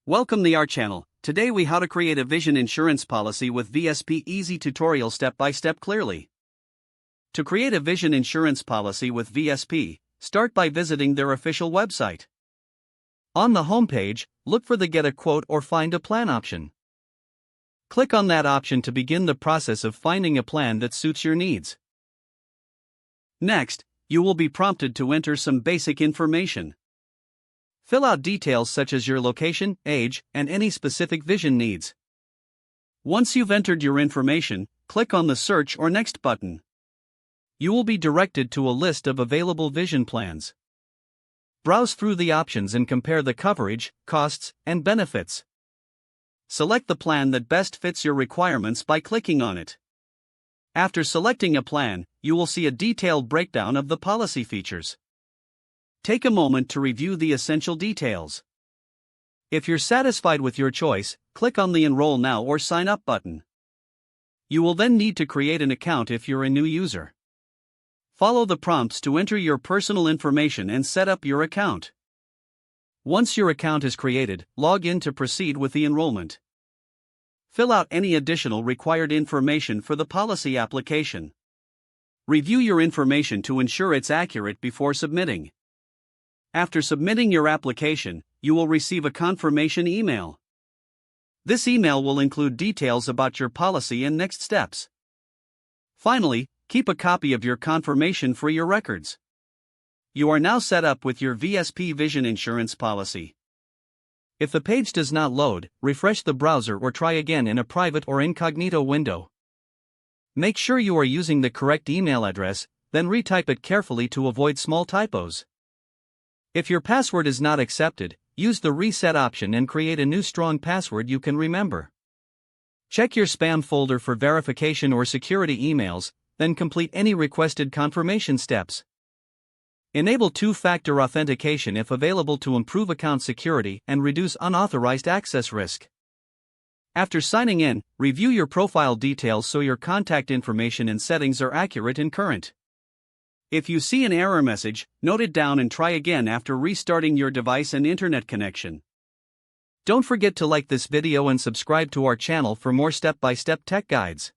Welcome to our channel. Today we how to create a vision insurance policy with VSP easy tutorial step by step clearly. To create a vision insurance policy with VSP, start by visiting their official website. On the homepage, look for the Get a Quote or Find a Plan option. Click on that option to begin the process of finding a plan that suits your needs. Next, you will be prompted to enter some basic information. Fill out details such as your location, age, and any specific vision needs. Once you've entered your information, click on the Search or Next button. You will be directed to a list of available vision plans. Browse through the options and compare the coverage, costs, and benefits. Select the plan that best fits your requirements by clicking on it. After selecting a plan, you will see a detailed breakdown of the policy features. Take a moment to review the essential details. If you're satisfied with your choice, click on the Enroll Now or Sign Up button. You will then need to create an account if you're a new user. Follow the prompts to enter your personal information and set up your account. Once your account is created, log in to proceed with the enrollment. Fill out any additional required information for the policy application. Review your information to ensure it's accurate before submitting. After submitting your application, you will receive a confirmation email. This email will include details about your policy and next steps. Finally, keep a copy of your confirmation for your records. You are now set up with your VSP Vision Insurance policy. If the page does not load, refresh the browser or try again in a private or incognito window. Make sure you are using the correct email address, then retype it carefully to avoid small typos. If your password is not accepted, use the Reset option and create a new strong password you can remember. Check your spam folder for verification or security emails, then complete any requested confirmation steps. Enable two-factor authentication if available to improve account security and reduce unauthorized access risk. After signing in, review your profile details so your contact information and settings are accurate and current. If you see an error message, note it down and try again after restarting your device and internet connection. Don't forget to like this video and subscribe to our channel for more step-by-step tech guides.